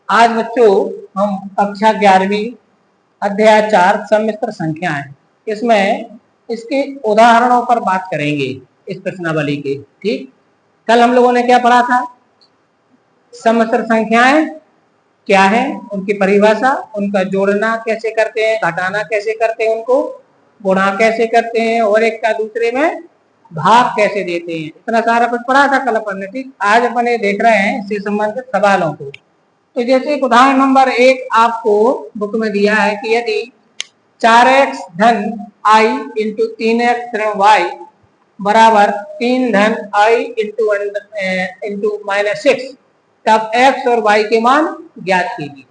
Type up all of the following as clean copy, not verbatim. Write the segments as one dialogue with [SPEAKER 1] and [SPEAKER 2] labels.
[SPEAKER 1] आज बच्चों हम कक्षा 11वीं अध्याय 4 सम्मिश्र संख्याएं, इसमें इसके उदाहरणों पर बात करेंगे इस प्रश्नावली के। ठीक, कल हम लोगों ने क्या पढ़ा था? सम्मिश्र संख्याएं क्या है, उनकी परिभाषा, उनका जोड़ना कैसे करते हैं, घटाना कैसे करते हैं, उनको गुणा कैसे करते हैं और एक का दूसरे में भाग कैसे देते हैं। इतना सारा कुछ पढ़ा था कल अपन ने। ठीक, आज अपन ये देख रहे हैं इससे संबंधित सवालों को। तो जैसे उदाहरण नंबर 1 आपको बुक में दिया है कि यदि 4x धन i इंटू 3x ऋण y बराबर 3 धन i इंटू -6, तब x और y के मान ज्ञात कीजिए।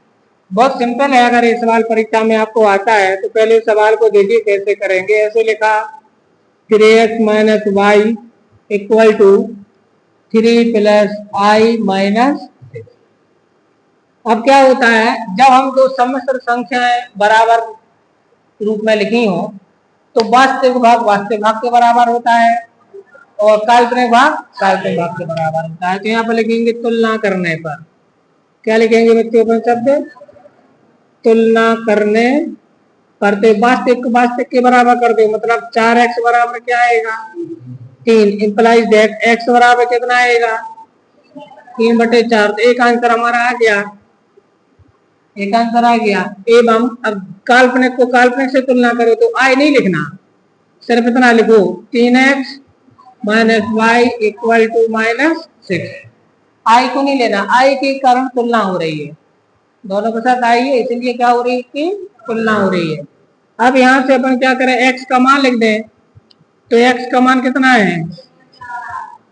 [SPEAKER 1] बहुत सिंपल है। अगर ये सवाल परीक्षा में आपको आता है तो पहले सवाल को देखिए कैसे करेंगे। ऐसे लिखा 3x minus Y equal to 3 plus I minus. अब क्या होता है, जब हम दो सम्मिश्र संख्याएं बराबर रूप में लिखी हो तो वास्तविक भाग वास्तविक भाग के बराबर होता है और काल्पनिक भाग काल्पनिक भाग के बराबर होता है। तो यहाँ पर लिखेंगे तुलना करने पर। क्या लिखेंगे बच्चों अपन शब्द? तुलना करने पर तो वास्तविक के बराबर कर दो, मतलब 4x बराबर क्या आएगा? 3 इंप्लाइज दैट x बराबर कितना आएगा? 3/4। तो एक आंसर हमारा आ गया, एक आंसर आ गया। एवं अब काल्पनिक को काल्पनिक से तुलना करो तो आई नहीं लिखना, सिर्फ इतना लिखो 3x minus Y equal to -6। I को नहीं लेना, आई के कारण तुलना हो रही है, दोनों के साथ आई है इसलिए क्या हो रही है कि तुलना हो रही है। अब यहाँ से अपन क्या करें, x का मान लिख दें। तो x का मान कितना है?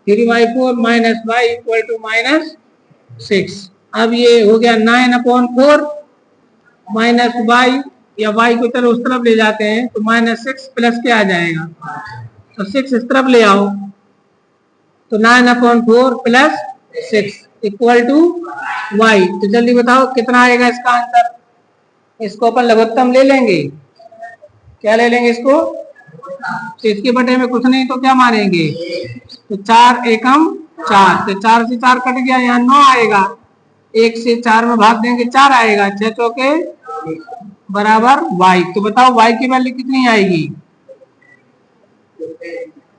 [SPEAKER 1] 3/4 माइनस वाई इक्वल टू -6। अब ये हो गया 9/4 माइनस वाई, या वाई को चलो उस तरफ ले जाते हैं तो -6 प्लस क्या आ जाएगा? तो 6 इस तरफ ले आओ तो 9/4 प्लस 6 इक्वल टू वाई। तो जल्दी बताओ कितना आएगा इसका आंसर? इसको अपन लघुत्तम ले लेंगे। क्या ले लेंगे इसको? तो इसके बटे में कुछ नहीं तो क्या मानेंगे? तो 4 एकम 4, तो 4 से 4 कट गया, यहाँ 9 आएगा। 1 से 4 में भाग देंगे 4 आएगा। 6 चौके बराबर y। तो बताओ y की वैल्यू कितनी आएगी?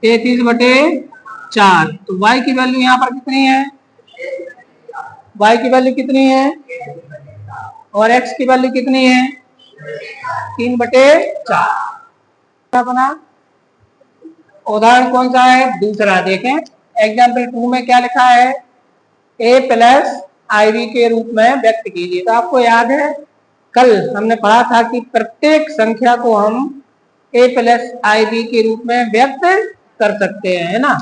[SPEAKER 1] 33/4। तो y की वैल्यू यहाँ पर कितनी है? y की वैल्यू कितनी है? और x की वैल्यू कितनी है? 3/4। अपना उदाहरण कौन सा है? दूसरा देखें। एग्जाम्पल 2 में क्या लिखा है? a प्लस IV के रूप में व्यक्त कीजिए। तो आपको याद है कल हमने पढ़ा था कि प्रत्येक संख्या को हम a प्लस IV के रूप में व्यक्त कर सकते हैं, है ना।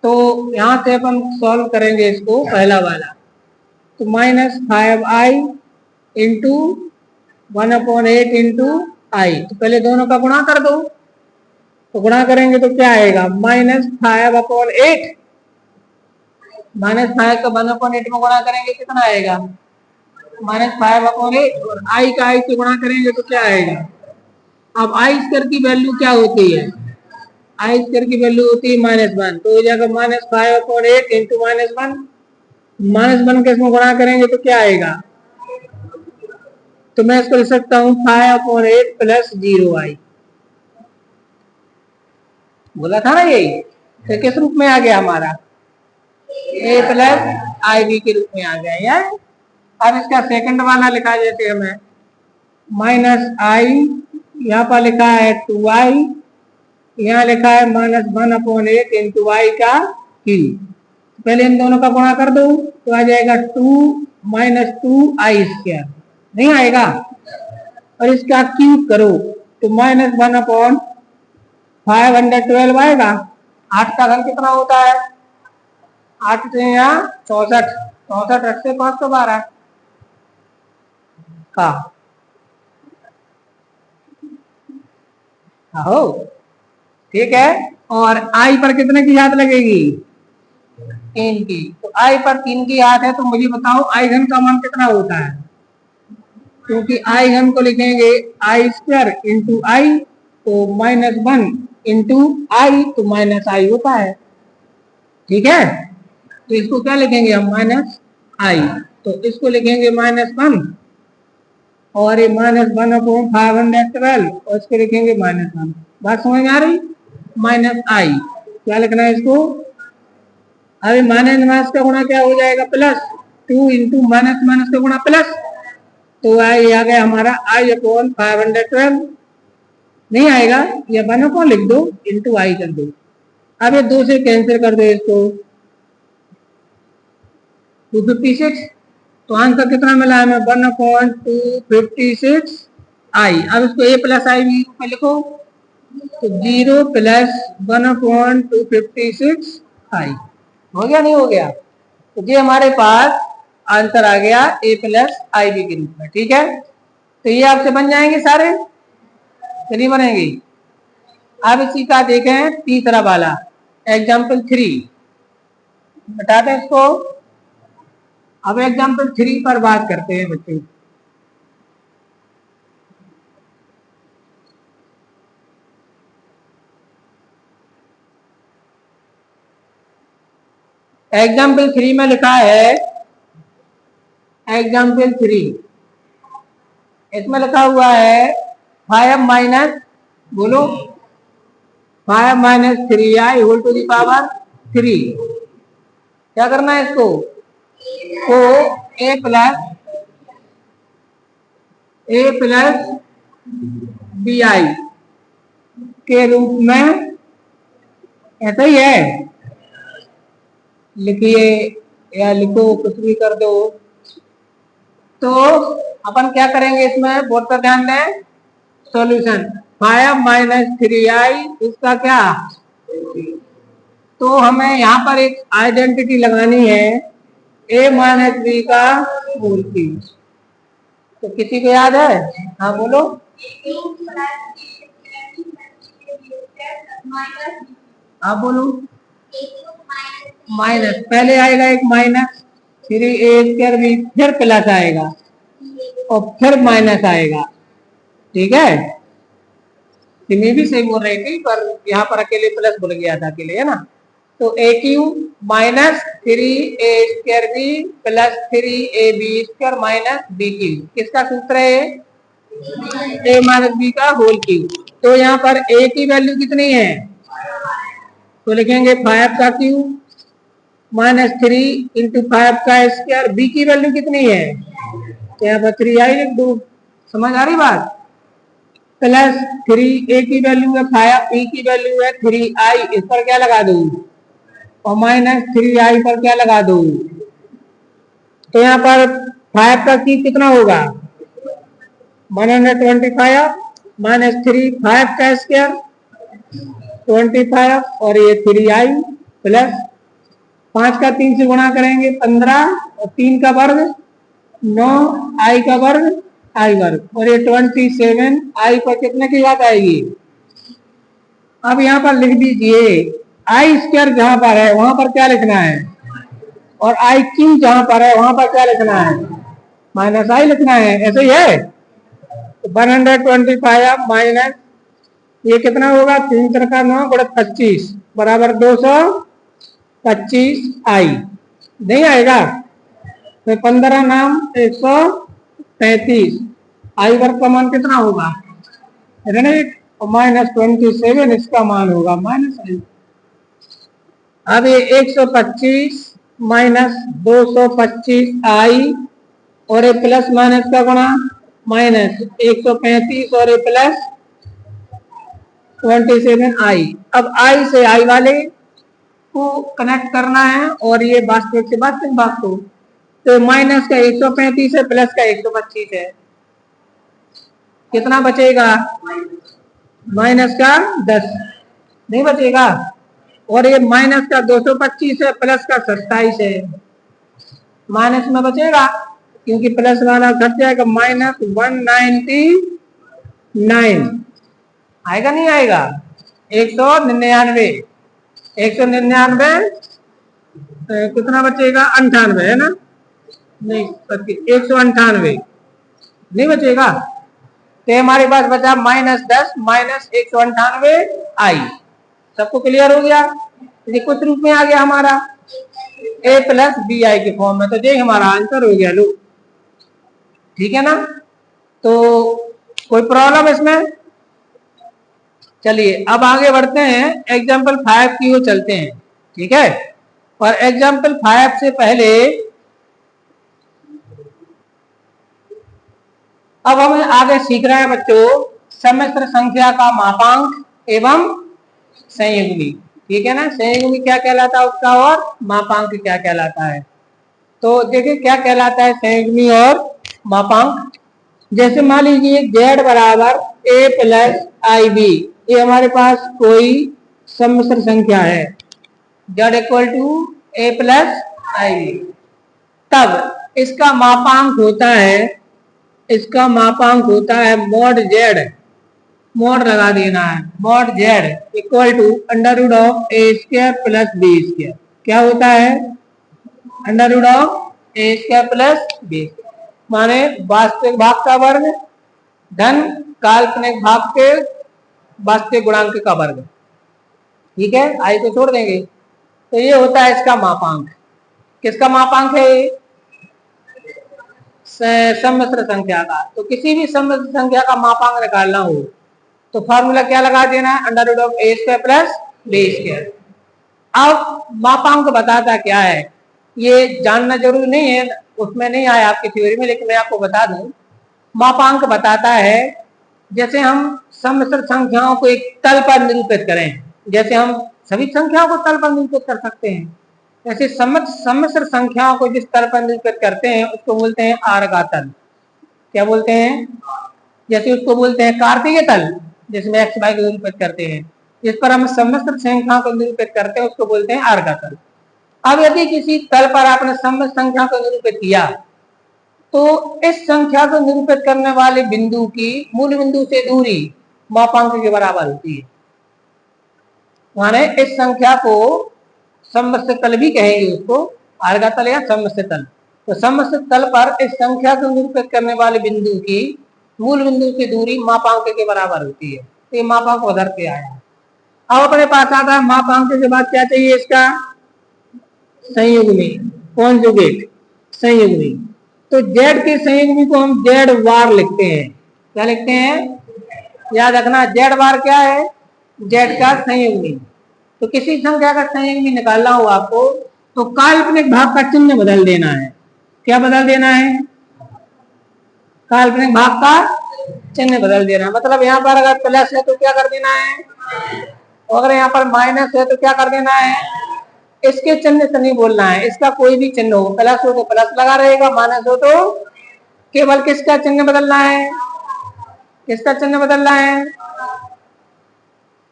[SPEAKER 1] तो यहाँ से अपन सॉल्व करेंगे इसको, पहला वाला। तो -5i इंटू 1/8 इंटू आई। तो पहले दोनों का गुणा कर दो। तो गुणा करेंगे तो क्या आएगा? -5/8 -5 का 1/8 में गुणा करेंगे कितना आएगा? -5/8। और आई का आई से गुणा करेंगे तो क्या आएगा? अब आई स्क्वायर की वैल्यू क्या होती है? आई स्क्वायर की वैल्यू होती है -1। तो हो जाएगा -5/8 इंटू -1। -1 के इसमें गुणा करेंगे तो क्या आएगा? तो मैं इसको लिख सकता हूँ 5/8 प्लस 0i। बोला था ना यही। तो किस रूप में आ गया हमारा? a प्लस IV के रूप में आ गया यार। अब इसका सेकंड वाला लिखा जैसे हमें -i, यहाँ पर लिखा है 2i, यहाँ लिखा है -1/8 इंटू y का क्यूब। पहले इन दोनों का गुणा कर दो तो आ जाएगा 2 - 2i²। नहीं आएगा। और इसका क्यूब करो तो -1/512 आएगा। 8 का घन कितना होता है? 8 से यहाँ 64, 64 8 से 512 का। हो ठीक है। और आई पर कितने की याद लगेगी? 3 की। तो आई पर 3 की याद है तो मुझे बताओ आई घन का मान कितना होता है? क्योंकि आई घन को लिखेंगे i² इंटू आई, तो -1 इंटू आई तो -i होता है। ठीक है, तो इसको क्या लिखेंगे हम? -i। तो इसको लिखेंगे -1 और ये -1/512 और इसको लिखेंगे -1। बात समझ में आ रही? -i क्या लिखना है इसको? अभी माइनस का गुणा क्या हो जाएगा? +2 इंटू माइनस का गुणा प्लस, तो आई आ गया हमारा i/512। नहीं आएगा या 1 लिख दो इंटू आई कर दो। अब ये 2 से कैंसिल कर दो इसको, 256। तो आंसर कितना मिला हमें? 1/256 आई। अब इसको a प्लस आई भी में लिखो, तो 0 + 1/256 आई। हो गया नहीं हो गया? तो ये हमारे पास आंसर आ गया a प्लस आई बी के रूप में। ठीक है, तो ये आपसे बन जाएंगे सारे, नहीं बनेंगे? अब इसी का देखें तीसरा वाला एग्जाम्पल 3, बता दें इसको। अब एग्जाम्पल 3 पर बात करते हैं बच्चों। एग्जाम्पल 3 में लिखा है, एग्जाम्पल 3 इसमें लिखा हुआ है 5 माइनस, बोलो 5 - 3i whole to the power 3। क्या करना है इसको? तो a प्लस बी आई के रूप में, ऐसा ही है, लिखिए या लिखो, कुछ भी कर दो। तो अपन क्या करेंगे इसमें, बोर्ड पर ध्यान दें। सॉल्यूशन 5 - 3i इसका क्या, तो हमें यहाँ पर एक आइडेंटिटी लगानी है, a - b का होल क्यूब। तो किसी को याद है? हाँ बोलो। हाँ बोलो। माइनस, पहले आएगा एक माइनस, फिर a² भी, फिर प्लस आएगा और फिर माइनस आएगा। ठीक है, सिमी भी सही बोल रही थी, पर यहाँ पर अकेले प्लस बोल गया था अकेले, है ना। तो a³ - 3a² plus 3ab² minus b³ किसका सूत्र है? a - b का होल क्यूब। तो यहाँ पर a की वैल्यू कितनी है? तो लिखेंगे 5 का क्यूब -3 इंटू 5 का स्क्वायर। बी की वैल्यू कितनी है? तो यहाँ पर 3i लिख दो। समझ आ रही बात? प्लस 3a की वैल्यू है 5, b की वैल्यू है 3i, इस पर क्या लगा दो? और -3i पर क्या लगा दो? तो यहाँ पर 5 का क्यूब कितना होगा? 125 -3 5 का स्क्वायर 25 और ये 3i प्लस 5 का 3 से गुणा करेंगे 15 और 3 का वर्ग 9, i का वर्ग i वर्ग और ये 27 i पर कितने की बात आएगी? अब यहाँ पर लिख दीजिए i² जहां पर है वहां पर क्या लिखना है, और i³ जहां पर है वहां पर क्या लिखना है? -i लिखना है। ऐसे ही है। 125 माइनस ये कितना होगा? 3 × 9 × 25 बराबर 225 आई। नहीं आएगा? तो 15 नाम 135 आई वर्ग का मान कितना होगा? -27 इसका मान होगा -i। अब ये 125 माइनस 225 आई और ये प्लस माइनस का गुणा माइनस 135 और ये प्लस 27 आई। अब आई से आई वाले को कनेक्ट करना है और ये वास्तविक से वास्तविक भाग को, तो माइनस का 135 है प्लस का 125 है, कितना बचेगा? माइनस का 10 नहीं बचेगा। और ये माइनस का 225 है प्लस का 27 है, माइनस में बचेगा क्योंकि प्लस वाला घट जाएगा, -199 आएगा नहीं आएगा? 199 कितना बचेगा? 98 है ना? नहीं 198 नहीं बचेगा। तो हमारे पास बचा -10 -198 आई। सबको क्लियर हो गया? ये कुछ रूप में आ गया हमारा। ए प्लस बी आई के फॉर्म में। तो ये हमारा आंसर हो गया। लो ठीक है ना। तो कोई प्रॉब्लम इसमें? चलिए अब आगे बढ़ते हैं, एग्जाम्पल 5 की ओर चलते हैं। ठीक है, और एग्जाम्पल 5 से पहले अब हमें आगे सीख रहे हैं बच्चों सम्मिश्र संख्या का मापांक एवं संयुग्मी। ठीक है ना, संयुग्मी क्या कहलाता है उसका, और मापांक क्या कहलाता है। तो देखिए क्या कहलाता है संयुग्मी और मापांक। जैसे मान लीजिए z बराबर a प्लस आई बी, ये हमारे पास कोई सम्मिश्र संख्या है, z equal to a plus I B. तब इसका मापांक होता है, इसका मापांक होता है मॉड z, मॉड लगा देना है, mod z equal to under root of A square plus B square. क्या होता है? Under root of A square plus B, माने वास्तविक भाग का वर्ग धन काल्पनिक भाग के वास्तविक गुणांक का वर्ग। ठीक है, आई को छोड़ देंगे। तो ये होता है इसका मापांक। किसका मापांक है? सम्मिश्र संख्या का। तो किसी भी सम्मिश्र संख्या का मापांक निकालना हो तो फॉर्मूला क्या लगा देना है, under root of A square plus B square. अब मापांक बताता क्या है ये जानना जरूरी नहीं है, उसमें नहीं आया आपकी थ्योरी में, लेकिन मैं आपको बता दूं। मापांक बताता है जैसे हम सम्मिश्र संख्याओं को एक तल पर निरूपित करें, जैसे हम सभी संख्याओं को तल पर निरूपित कर सकते हैं, ऐसे सम्मिश्र संख्याओं को जिस तल पर निरूपित करते हैं उसको बोलते हैं आर का तल। क्या बोलते हैं? जैसे उसको बोलते हैं कार्तीय तल, जिसमें एक्स वाई को निरूपित करते हैं, जिस पर हम सम्मिश्र संख्या को निरूपित करते हैं उसको बोलते हैं आर का तल। अब यदि किसी तल पर आपने सम्मिश्र संख्या को निरूपित किया तो इस संख्या को निरूपित करने वाले बिंदु की मूल बिंदु से दूरी मापांक के बराबर होती है। माने इस संख्या को सम्मिश्र तल भी कहेंगे, उसको आर का तल या सम्मिश्र तल। तो सम्मिश्र तल पर इस संख्या को निरूपित करने वाले बिंदु की मूल बिंदु से दूरी मापांक के बराबर होती है। तो ये मापांक बदलते आया। अब अपने पास आता है मापांक के बाद क्या चाहिए, इसका संयुग्मी, कॉन्जुगेट संयुग्मी। तो z के संयुग्मी को हम z बार लिखते हैं। क्या लिखते हैं? याद रखना, z बार क्या है? z का संयुग्मी। तो किसी संख्या का संयुग्मी निकालना हो आपको तो काल्पनिक भाग का चिन्ह बदल देना है। क्या बदल देना है? काल्पनिक भाग का चिन्ह बदल देना। मतलब यहाँ पर अगर प्लस है तो क्या कर देना है, और अगर यहाँ पर माइनस है तो क्या कर देना है, इसके चिन्ह से नहीं बोलना है, इसका कोई भी चिन्ह हो, प्लस हो तो प्लस लगा रहेगा, माइनस हो तो केवल किसका चिन्ह बदलना है, किसका चिन्ह बदलना है।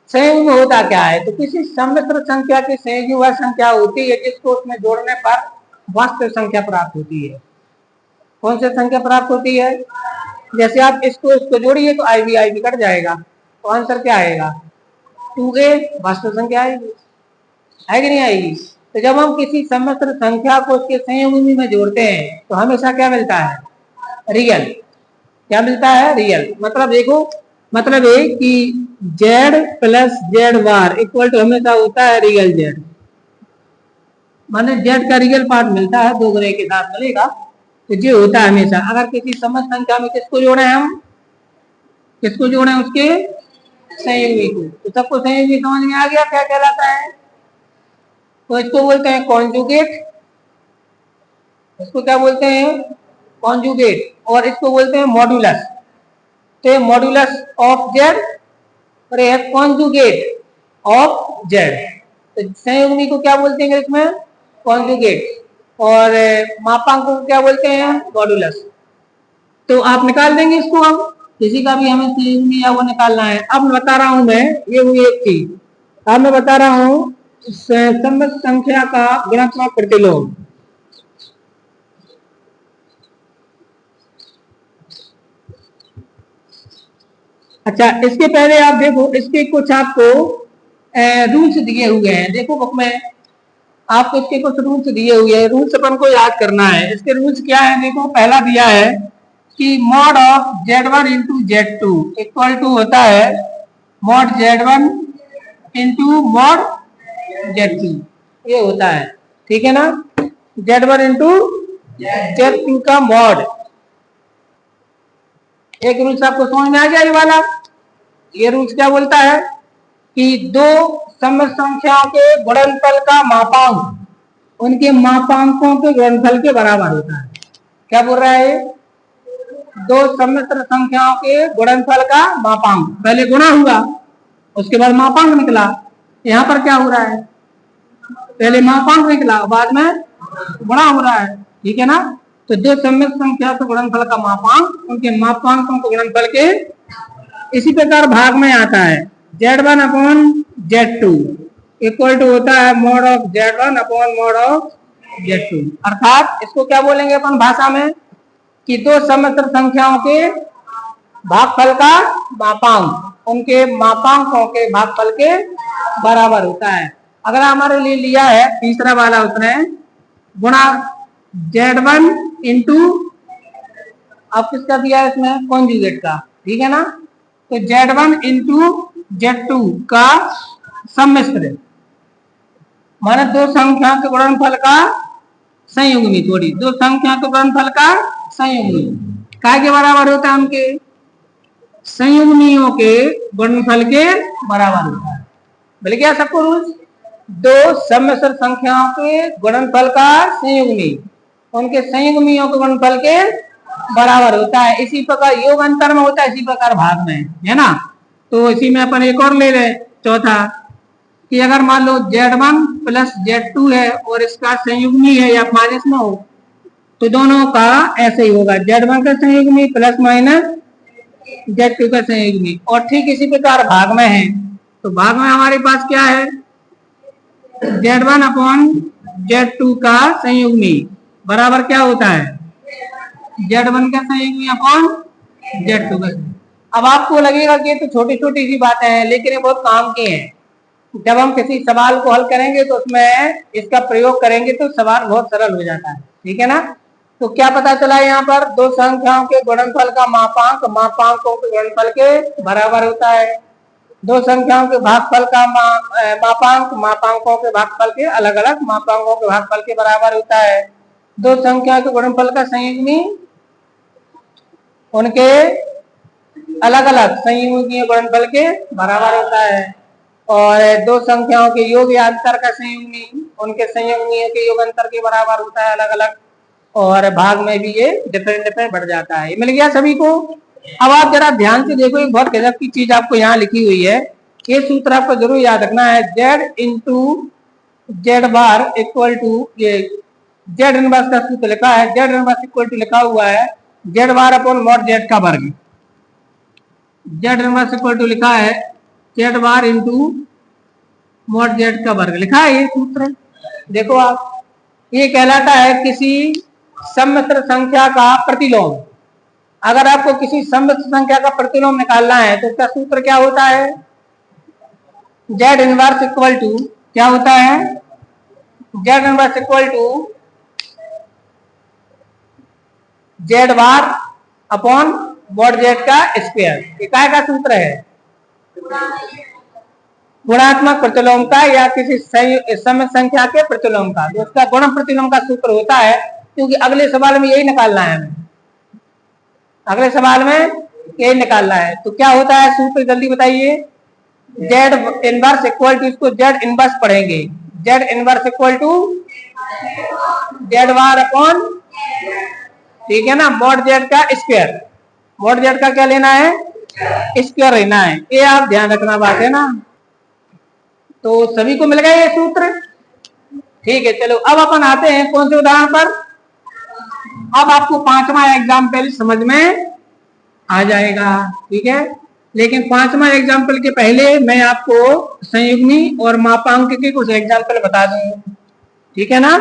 [SPEAKER 1] संयुग्म होता क्या है? तो किसी सम्मिश्र संख्या की संयुग्म वह संख्या होती है जिसको उसमें जोड़ने पर वास्तविक संख्या प्राप्त होती है। कौन सी संख्या प्राप्त होती है? जैसे आप इसको जोड़िए तो आई बी कट जाएगा, तो आंसर क्या आएगा? 2a वास्तविक संख्या आएगी, है कि नहीं आएगी? तो जब हम किसी सम्मिश्र संख्या को उसके संयुग्मी में जोड़ते हैं तो हमेशा क्या मिलता है? रियल। क्या मिलता है? रियल। मतलब देखो, मतलब है कि z plus Z bar equal to हमेशा होता है रियल z, माने z का रियल पार्ट मिलता है, दो ग्रे के साथ मिलेगा। तो ये होता है हमेशा। अगर किसी समस्त संख्या में किसको जोड़े, हम किसको जोड़े? उसके संयुग्मी को। तो सबको संयुग्मी समझ में आ गया क्या कहलाता है? तो इसको बोलते हैं कॉन्जुगेट, इसको क्या बोलते हैं? कॉन्जुगेट। और इसको बोलते हैं मॉड्यूलस। तो मॉड्यूलस ऑफ जेड और ये कॉन्जुगेट ऑफ जेड। तो संयुग्मी को क्या बोलते हैं इसमें? कॉन्जुगेट। और मापांक को क्या बोलते हैं? मॉड्यूलस। तो आप निकाल देंगे इसको, अब किसी का भी हमें संयुग्मी या वो निकालना है। अब बता रहा हूं मैं, ये हुई एक चीज। अब मैं बता रहा हूं सम्मिश्र संख्या का गुणात्मक प्रतिलोम। अच्छा, इसके पहले आप देखो, इसके कुछ आपको रूल्स दिए हुए हैं। देखो बुक में आपको इसके कुछ रूल्स दिए हुए हैं, रूल्स अपन को याद करना है। इसके रूल्स क्या है? देखो, पहला दिया है कि mod of z1 into z2 equal to होता है mod z1 into mod z2, ये होता है। ठीक है ना, Z1 इंटू Z2 का मॉड। एक रूल्स आपको समझ में आ गया ये वाला। ये रूल्स क्या बोलता है कि दो सममित संख्याओं के गुणनफल का मापांक उनके मापांकों के गुणनफल के बराबर होता है। क्या बोल रहा है, दो सम्मिश्र संख्याओं के गुणनफल का मापांक, पहले गुणा हुआ उसके बाद मापांक निकला। यहाँ पर क्या हो रहा है, पहले मापांक निकला बाद में गुणा हो रहा है, ठीक है ना। तो दो सम्मिश्र संख्या के गुणनफल का मापांक उनके मापांकों के गुणनफल के इसी प्रकार भाग में आता है। Z1 upon Z2 equal to होता है mod of Z1 upon mod of Z2। अर्थात इसको क्या बोलेंगे अपन भाषा में कि दो सममिश्र संख्याओं के भागफल का मापांक उनके मापांकों के भागफल के बराबर होता है। अगर हमारे लिए लिया है तीसरा वाला, उसने गुणा Z1 इंटू अब किसका दिया है इसमें, कॉन्जुगेट का, ठीक है ना। तो Z1 इंटू Z2 का सम्मिश्र माने दो संख्या के गुणनफल का संयुग्मी, थोड़ी दो संख्या के गुणनफल का संयुग्मी काय के बराबर होता है, उनके संयुग्मियों के गुणनफल के बराबर होता है। बोले क्या सबको रूल्स, दो सम्मिश्र संख्याओं के गुणनफल का संयुग्मी उनके संयुग्मियों के गुणनफल के बराबर होता है। इसी प्रकार योग अंतर में होता है, इसी प्रकार भाग में, है ना। तो इसी में अपन एक और ले रहे चौथा कि अगर मान लो Z1 प्लस Z2 है और इसका संयुग्मी है या माइनस में हो तो दोनों का ऐसे ही होगा, Z1 का संयुग्मी प्लस माइनस Z2 का संयुग्मी। और ठीक इसी प्रकार भाग में है, तो भाग में हमारे पास क्या है, Z1 अपॉन Z2 का संयुग्मी बराबर क्या होता है, Z1 का संयुग्मी अपॉन Z2 का। अब आपको लगेगा कि ये तो छोटी छोटी सी बातें हैं, लेकिन ये बहुत काम की हैं। जब हम किसी सवाल को हल करेंगे तो उसमें इसका प्रयोग करेंगे तो सवाल बहुत सरल हो जाता है, ठीक है ना। तो क्या पता चला यहाँ पर दो संख्याओं के गुणनफल का मापांक मापांकों के गुणनफल के बराबर होता है, दो संख्याओं के भागफल का मापांक मापांकों के भागफल के अलग अलग मापांकों के भागफल के बराबर होता है, दो संख्या के गुणनफल का संयुग्मी उनके अलग अलग संयुग्मी गुणनफल के बराबर होता है, और दो संख्याओं के योग या अंतर का संयुग्मी उनके संयुग्मियों के योग अंतर के बराबर होता है अलग अलग, और भाग में भी ये डिफरेंट बढ़ जाता है। मिल गया सभी को। अब आप जरा ध्यान से देखो, एक बहुत गजब की चीज आपको यहाँ लिखी हुई है, ये सूत्र आपको जरूर याद रखना है। Z into Z bar equal to, ये Z इनवर्स का सूत्र लिखा है, Z इनवर्स इक्वल टू लिखा हुआ है Z bar upon mod Z का वर्ग। Z इनवर्स इक्वल टू लिखा है Z bar into mod Z का वर्ग लिखा है ये सूत्र। देखो आप, ये कहलाता है किसी सम्मिश्र संख्या का प्रतिलोम। अगर आपको किसी सम्मिश्र संख्या का प्रतिलोम निकालना है तो इसका सूत्र क्या होता है, Z इनवर्स इक्वल टू क्या होता है, Z inverse equal to Z bar upon mod Z का स्क्वायर। ये काय का सूत्र है, गुणात्मक प्रतिलोम का या किसी सम्मिश्र संख्या के प्रतिलोम का। तो उसका गुण प्रतिलोम का सूत्र होता है, क्योंकि अगले सवाल में यही निकालना है हमें, अगले सवाल में यही निकालना है। तो क्या होता है सूत्र, जल्दी बताइए। Z इनवर्स इक्वल टू, इसको Z इनवर्स पढ़ेंगे, Z inverse equal to Z bar upon, ठीक है ना, मॉड Z का स्क्वायर। मॉड Z का क्या लेना है, स्क्वायर लेना है, ये आप ध्यान रखना बात है ना। तो सभी को मिल गया ये सूत्र, ठीक है। चलो अब अपन आते हैं कौन से उदाहरण पर। अब आपको पांचवा एग्जाम्पल समझ में आ जाएगा, ठीक है। लेकिन पांचवा एग्जाम्पल के पहले मैं आपको संयुग्मी और मापांक के कुछ एग्जाम्पल बता दूं, ठीक है ना।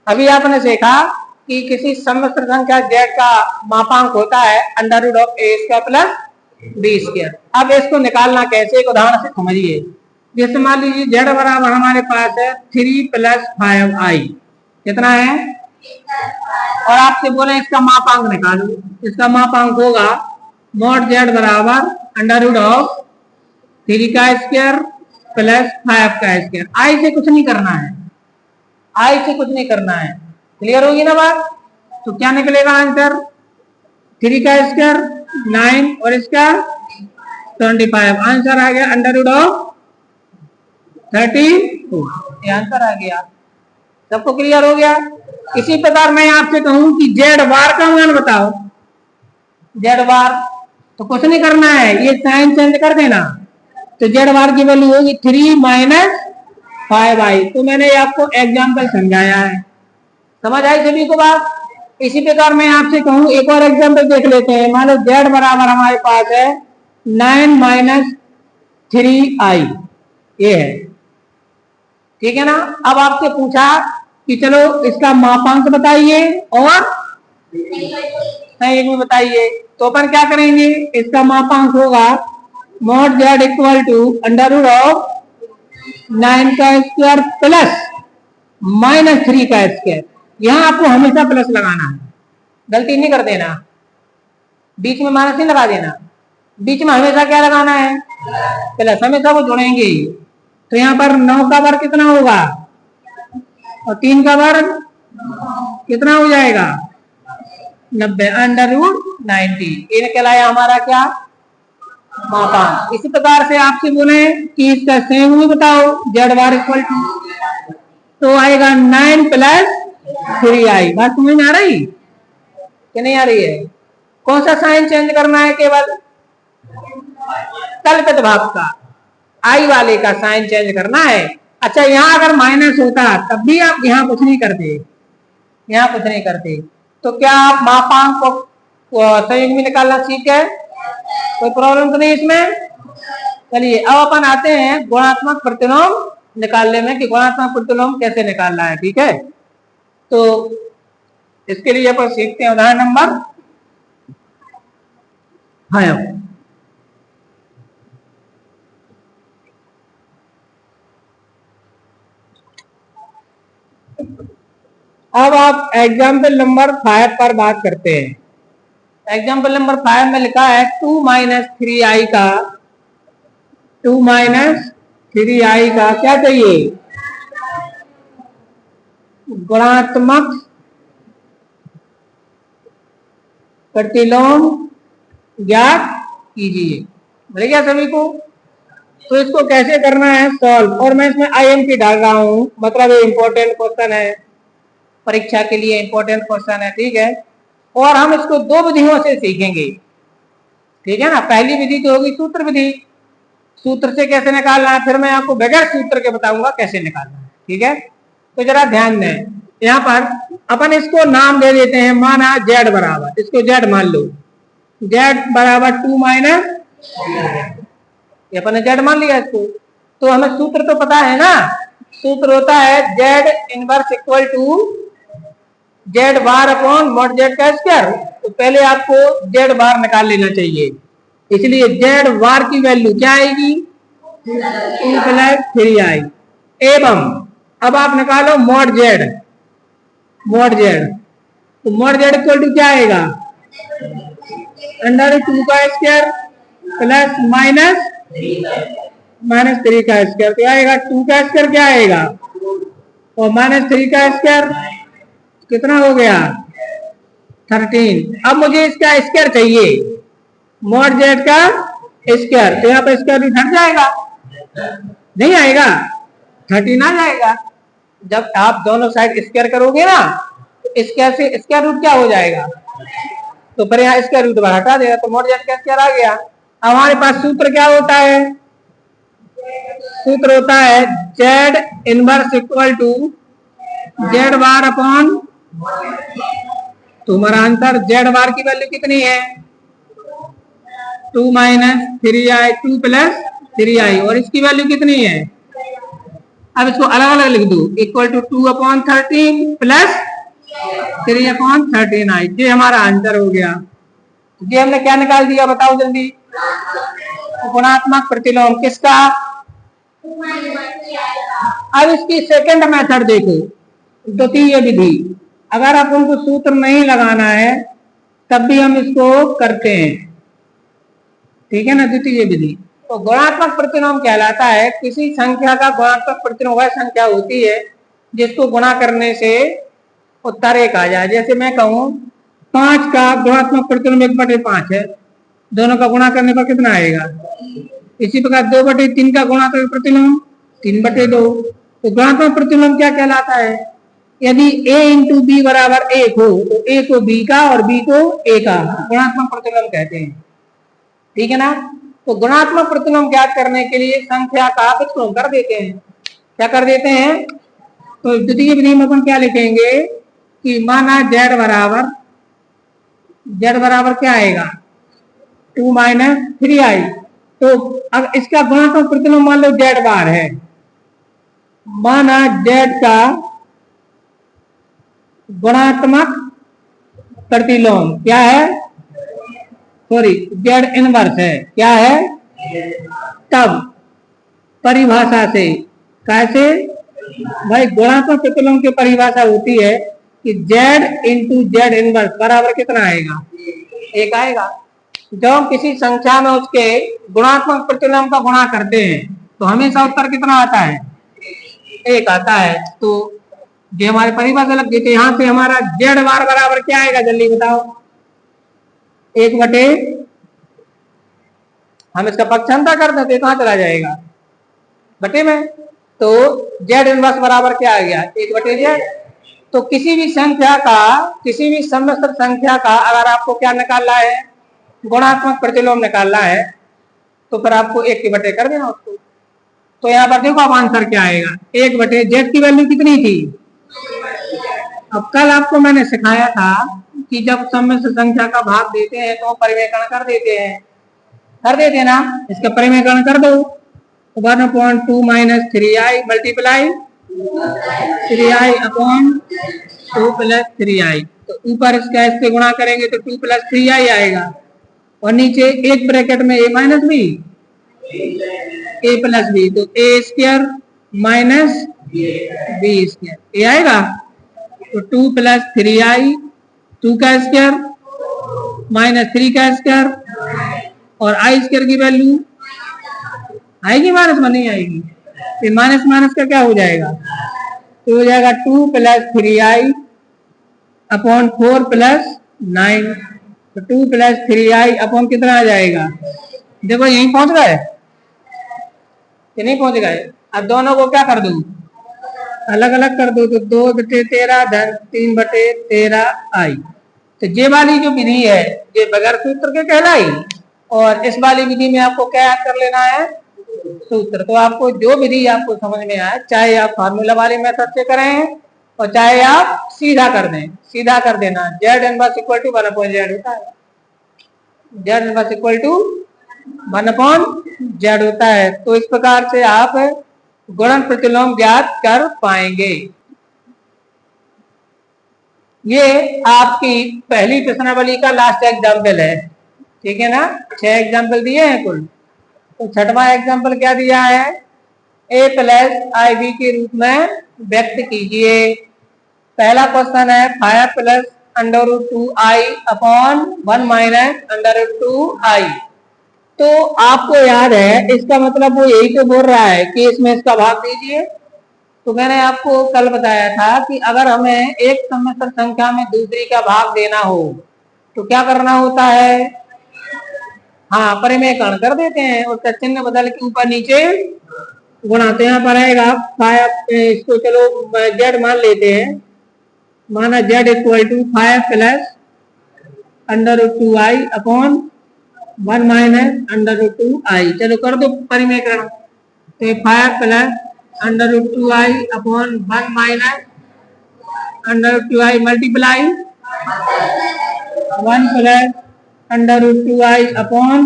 [SPEAKER 1] अभी आपने सीखा कि किसी सम्मिश्र संख्या Z का मापांक होता है under root of A square plus B square. अब इसको निकालना कैसे, एक उदाहरण से समझिए। जैसे मान लीजिए Z बराबर हमारे पास है 3 + 5i, कितना है, और आपसे बोले इसका मापांक निकालो। इसका मापांक होगा मॉड Z बराबर अंडर रूट ऑफ 3 का स्क्वायर प्लस 5 का स्क्वायर। आई से कुछ नहीं करना है, आई से कुछ नहीं करना है। क्लियर होगी ना बात? तो क्या निकलेगा आंसर? 3 का स्क्वायर 9 और इसका 25। आंसर आ गया अंडर रूट ऑफ 32। ये आंसर आ गया। सबको क्लियर हो गया? इसी प्रकार मैं आपसे कहूं कि जेड बार का मान बताओ, जेड बार, तो कुछ नहीं करना है, ये साइन चेंज कर देना। तो जेड बार की वैल्यू होगी 3 माइनस 5i। तो मैंने आपको एग्जाम्पल समझाया है, समझ आई सभी को बात? इसी प्रकार मैं आपसे कहूं एक और एग्जाम्पल देख लेते हैं। मान लो जेड बराबर हमारे पास है 9 माइनस 3i, ये है, ठीक है ना। अब आपसे पूछा कि चलो इसका मापांक बताइए और संयुग्म बताइए। तो अपन क्या करेंगे, इसका मापांक होगा mod Z equal to under root of 9 का स्क्वायर प्लस माइनस 3 का स्क्वायर। यहां आपको हमेशा प्लस लगाना है, गलती नहीं कर देना, बीच में माइनस नहीं लगा देना, बीच में हमेशा क्या लगाना है, प्लस, हमेशा वो जुड़ेंगे। तो यहाँ पर 9 का वर्ग कितना होगा और 3 का वर्ग कितना हो जाएगा, 90 अंडर रूट 90। ये कहलाया हमारा क्या, मापांक। इसी प्रकार से आपसे बोले कि इसका संयुग्म बताओ जेड बार इक्वल टू, तो आएगा 9 प्लस 3i। बात समझ में आ रही कि नहीं आ रही है? कौन सा साइन चेंज करना है, केवल कल्पित भाग का, आई वाले का साइन चेंज करना है। अच्छा, यहाँ अगर माइनस होता तब भी आप यहाँ कुछ नहीं करते, यहाँ कुछ नहीं करते, तो क्या आप मापांक को संयुग्म निकालना सीख गए? कोई प्रॉब्लम तो नहीं इसमें? चलिए अब अपन आते हैं गुणात्मक प्रतिलोम निकालने में कि गुणात्मक प्रतिलोम कैसे निकालना है। ठीक है, तो इसके लिए अपन सीखते हैं उदाहरण नंबर 5। अब आप एग्जाम्पल नंबर 5 पर बात करते हैं। एग्जाम्पल नंबर 5 में लिखा है 2 माइनस 3i का, 2 माइनस 3i का क्या चाहिए, गुणात्मक प्रतिलोम ज्ञात कीजिए। मिल गया सभी को? तो इसको कैसे करना है सॉल्व, और मैं इसमें IMP डाल रहा हूं, मतलब ये इंपॉर्टेंट क्वेश्चन है, परीक्षा के लिए इंपॉर्टेंट क्वेश्चन है। ठीक है, और हम इसको 2 विधियों से सीखेंगे। ठीक है ना, पहली विधि तो होगी सूत्र विधि, सूत्र से कैसे निकालना है, फिर मैं आपको बगैर सूत्र के बताऊंगा कैसे निकालना है। ठीक है, तो जरा ध्यान दें, यहाँ पर अपन इसको नाम दे देते हैं, माना जेड बराबर, इसको जेड मान लो, जेड बराबर 2 माइनस, ये अपन ने जेड मान लिया इसको। तो हमें सूत्र तो पता है ना, सूत्र होता है Z inverse equal to Z bar upon mod Z का स्क्वायर। तो पहले आपको जेड बार निकाल लेना चाहिए, इसलिए जेड बार की वैल्यू क्या आएगी, 2 प्लस 3i। एवं अब आप निकालो मॉड जेड, मॉड जेड, तो मॉड जेड इक्वल टू क्या आएगा, अंडर 2 का स्क्वायर प्लस माइनस 3 का स्क्वायर। तो आएगा 2 का स्क्वायर क्या आएगा, और माइनस 3 का स्क्वायर कितना हो गया, 13। अब मुझे इसका स्क्वायर चाहिए, मॉड जेड का स्क्वायर, तो यहाँ पर स्क्वायर रूट हट जाएगा, नहीं आएगा, 13 आ जाएगा। जब आप दोनों साइड स्क्वायर करोगे ना, तो स्क्वायर से स्क्वायर रूट क्या हो जाएगा, तो पर यहाँ स्क्वायर रूट हटा देगा, तो मॉड जेड का स्क्वायर आ गया। अब हमारे पास सूत्र क्या होता है, सूत्र होता है Z inverse equal to Z bar upon, तुम्हारा आंसर जेड बार की वैल्यू कितनी है, 2 माइनस 3i, 2 प्लस 3i, और इसकी वैल्यू कितनी है, अब इसको अलग अलग लिख दो, equal to 2 upon 13 plus 3 upon 13i। ये हमारा आंसर हो गया। ये हमने क्या निकाल दिया, बताओ जल्दी, गुणात्मक प्रतिलोम किसका। अब इसकी सेकंड मेथड देखो, द्वितीय विधि, अगर आप उनको सूत्र नहीं लगाना है तब भी हम इसको करते हैं। ठीक है ना, द्वितीय विधि। तो गुणात्मक प्रतिलोम कहलाता है किसी संख्या का गुणात्मक प्रतिलोम वह संख्या होती है जिसको गुणा करने से उत्तर 1 आ जाए। जैसे मैं कहूं 5 का गुणात्मक प्रतिलोम 1/5 है, दोनों का गुणा करने पर कितना आएगा। इसी प्रकार 2/3 का गुणा करके प्रतिलोम 3/2। तो गुणात्मक प्रतिलोम क्या कहलाता है, यदि a इंटू बी बराबर 1 हो तो a को b का और b को a का गुणात्मक प्रतिलोम कहते हैं। ठीक है ना। तो गुणात्मक प्रतिलोम ज्ञात करने के लिए संख्या का प्रतिलोम कर देते हैं। क्या कर देते हैं, तो द्वितीय विधि में अपन क्या लिखेंगे कि माना z बराबर क्या आएगा 2 - 3i। तो अब इसका गुणात्मक प्रतिलोम मान लो z बार है, माना z का गुणात्मक प्रतिलोम क्या है, सॉरी z इनवर्स है, क्या है। तब परिभाषा से कैसे भाई गुणात्मक प्रतिलोम की परिभाषा होती है कि z इंटू z इनवर्स बराबर कितना आएगा 1 आएगा। जब किसी संख्या में उसके गुणात्मक प्रतिलोम का गुणा करते हैं तो हमेशा उत्तर कितना आता है 1 आता है। तो जो हमारी परिभाषा लग गई थी यहां से हमारा z बार बराबर क्या आएगा जल्दी बताओ 1 हम इसका पक्षांतर कर देते कहां चला जाएगा बटे में। तो z इनवर्स बराबर क्या आ गया 1/z। तो किसी भी संख्या का किसी भी समस्तर संख्या का अगर आपको क्या निकालना है गुणात्मक प्रतिलोम निकालना है तो फिर आपको 1/z कर देना उसको। तो यहाँ पर देखो अब आंसर क्या आएगा 1/z की वैल्यू कितनी थी। अब कल आपको मैंने सिखाया था कि जब समस्तर संख्या का भाग देते हैं तो परिमेयकरण कर देते हैं ना। इसका परिमेयकरण कर दो 1/2 - 3i multiply 3i upon 2 + 3i। तो ऊपर इसका इससे गुणा करेंगे तो 2 + 3i आएगा और नीचे एक ब्रैकेट में a - b a + b तो a² - b² ये आएगा। तो 2 + 3i 2 का स्क्वायर -3 का स्क्वायर और i² की वैल्यू आएगी माइनस में नहीं आएगी। फिर माइनस का क्या हो जाएगा तो हो जाएगा 2 + 3i अपॉन 4 + 9। तो 2 + 3i अपॉन कितना आ जाएगा देखो यहीं पहुंच गए कि नहीं पहुंच गए। अब दोनों को क्या कर दूं अलग अलग कर दो तो 2/13 धन 3/13i। तो ये वाली जो विधि है ये बगैर सूत्र के कहलाई और इस वाली विधि में आपको क्या याद कर लेना है सूत्र। तो आपको जो विधि आपको समझ में आए चाहे आप फार्मूला वाले मेथड से करें और चाहे आप सीधा कर दें सीधा कर देना z inverse equal to 1/z होता है। z inverse equal to 1/z होता है। तो इस प्रकार से आप गुणन प्रतिलोम ज्ञात कर पाएंगे। ये आपकी पहली प्रश्नावली का लास्ट एग्जाम्पल है। ठीक है ना 6 एग्जाम्पल दिए हैं कुल। तो छठवां एग्जाम्पल क्या दिया है a + ib के रूप में व्यक्त कीजिए। पहला क्वेश्चन है 5 + √2i अपॉन 1 - √2i। तो आपको याद है इसका मतलब वो यही तो बोल रहा है कि इसमें इसका भाग दीजिए। तो मैंने आपको कल बताया था कि अगर हमें एक समस्तर संख्या में दूसरी का भाग देना हो तो क्या करना होता है हाँ परिमेयकरण कर देते हैं उसका चिन्ह बदल के ऊपर नीचे गुणा। तो यहाँ पर आएगा 5 इसको चलो z मान लेते हैं माना z equal to 5 + √2i upon 1 - √2i। चलो कर दो परिमेयकरण। तो 5 + √2i upon 1 - √2i multiply 1 + √2i upon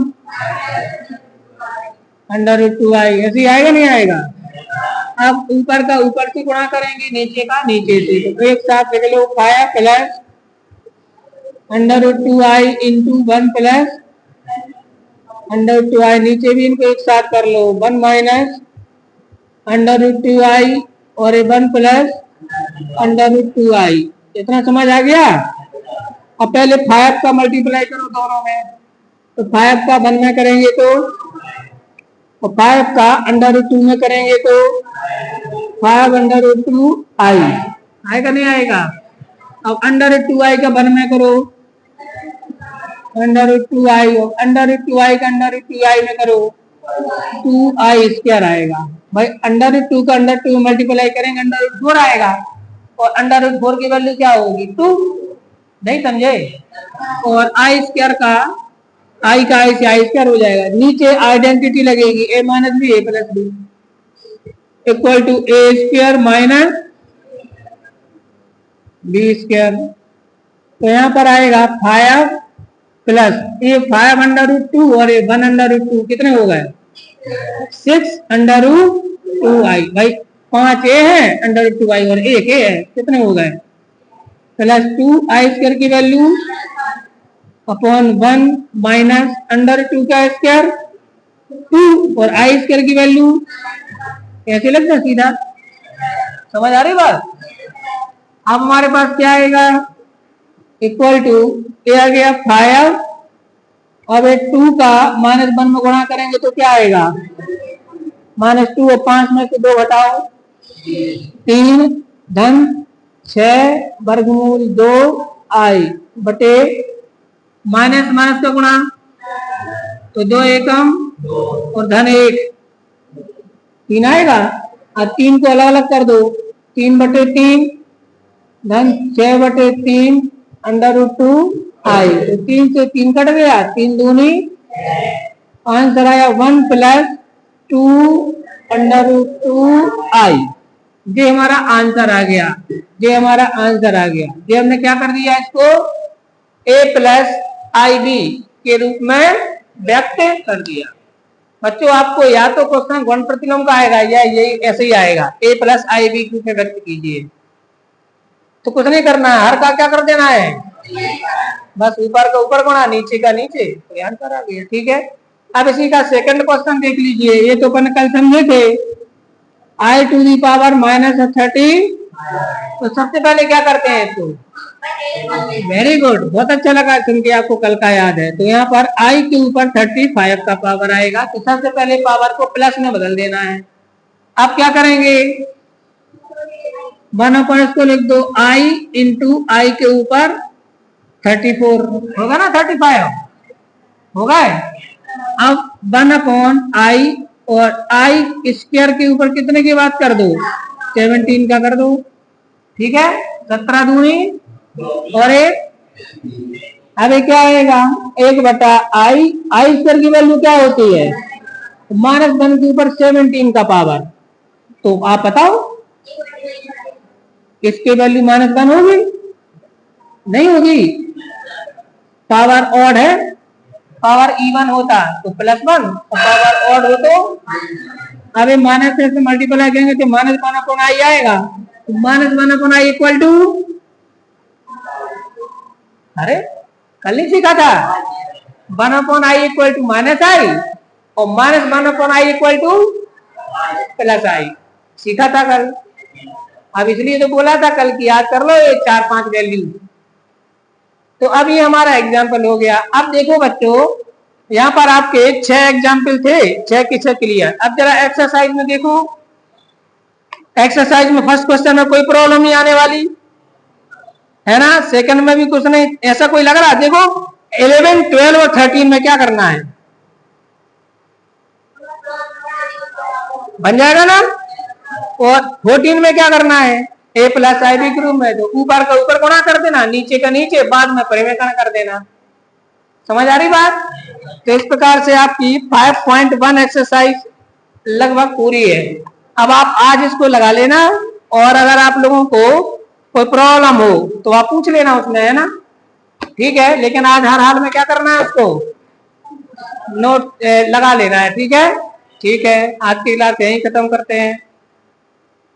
[SPEAKER 1] √2i ऐसे आएगा नहीं आएगा। अब ऊपर का ऊपर से गुणा करेंगे नीचे का नीचे से। तो एक साथ लिख लो 5 + √2i इंटू 1 + √2i नीचे भी इनको एक साथ कर लो 1 - √2i और 1 + √2i। इतना समझ आ गया। अब पहले 5 का मल्टीप्लाई करो दोनों में। तो 5 का 1 में करेंगे तो और 5 का √2 में करेंगे तो 5/2i आएगा नहीं आएगा। अब √2i का वन में करो, √2i √2i का √2i में करो 2i² आएगा। भाई √2 का √2 मल्टीप्लाई करेंगे √4 आएगा, और √4 की वैल्यू क्या होगी 2, नहीं समझे। और i² का i का i से i² हो जाएगा। नीचे आइडेंटिटी लगेगी a minus B a plus B equal to a² minus b²। तो यहाँ पर आएगा 5 प्लस ये 5/2 और ये 1/2 कितने हो गए 6/2i। भाई 5 a है √2i और 1 a है, कितने हो गए प्लस 2i² की वैल्यू अपॉन 1 माइनस √2 का स्क्वायर 2 और i² की वैल्यू ऐसे लगता है सीधा, समझ आ रही बात। अब हमारे पास क्या आएगा इक्वल टू ये आ गया 5, अब 2 का -1 में गुणा करेंगे तो क्या आएगा -2 और 5 में से 2 घटाओ 3 धन 6 वर्गमूल 2i बटे माइनस माइनस का गुणा तो 2 एकम और धन 1 3 आएगा। और 3 को अलग अलग कर दो 3/3 धन 6/3 √2i। तो 3 से 3 कट गया, 3 दूनी आंसर आया 1 प्लस 2 √2i। ये हमारा आंसर आ गया, ये हमारा आंसर आ गया। ये हमने क्या कर दिया इसको a प्लस ib के रूप में व्यक्त कर दिया। बच्चों आपको या तो क्वेश्चन गुण प्रतिलोम का आएगा या यही ऐसे ही आएगा a प्लस ib के रूप में व्यक्त कीजिए। तो कुछ नहीं करना है, हर का क्या कर देना है बस ऊपर का ऊपर गुणा नीचे का नीचे, तो आंसर आ गया। ठीक है, अब इसी का सेकंड क्वेश्चन देख लीजिए। ये तो अपन कल समझे थे i टू दी पावर -30। तो सबसे पहले क्या करते हैं इसको, वेरी गुड, बहुत अच्छा लगा सुन के, आपको कल का याद है। तो यहाँ पर i के ऊपर 35 का पावर आएगा, तो सबसे पहले पावर को प्लस में बदल देना है। अब क्या करेंगे 1/, इसको लिख दो i इंटू i के ऊपर 34 होगा ना, 35 होगा। अब 1/i और i² के ऊपर कितने की बात कर दो 17 का कर दो। ठीक है, 17 दूनी और 1। अब क्या आएगा 1/i² की वैल्यू क्या होती है -1 के ऊपर 17 का पावर। तो आप बताओ इसकी वैल्यू -1 होगी नहीं होगी, पावर ऑड है, पावर इवन होता तो +1 और पावर ऑड हो तो अबे माइनस से मल्टीप्लाई करेंगे तो -1/i आएगा। तो -1/i इक्वल टू, अरे कल नहीं सीखा था 1/i इक्वल टू -i और -1/i इक्वल टू +i, सीखा था कल। अब इसलिए तो बोला था कल की याद कर लो ये 4-5 वैल्यू। तो अब ये हमारा एग्जाम्पल हो गया। अब देखो बच्चों यहाँ पर आपके 6 एग्जाम्पल थे, 6 के 6 क्लियर। अब जरा एक्सरसाइज में देखो, एक्सरसाइज में फर्स्ट क्वेश्चन में कोई प्रॉब्लम नहीं आने वाली है ना, सेकंड में भी कुछ नहीं ऐसा कोई लग रहा। देखो 11, 12 और 13 में क्या करना है, बन जाएगा ना। और 14 में क्या करना है a प्लस ib के रूप में, तो ऊपर का ऊपर गुणा कर देना, नीचे का नीचे, बाद में परिमेकरण कर देना। समझ आ रही बात। तो इस प्रकार से आपकी 5.1 एक्सरसाइज लगभग पूरी है। अब आप आज इसको लगा लेना, और अगर आप लोगों को कोई प्रॉब्लम हो तो आप पूछ लेना उसमें, है ना। ठीक है, लेकिन आज हर हाल में क्या करना है उसको नोट लगा लेना है। ठीक है, ठीक है, आज की क्लास यहीं खत्म करते हैं।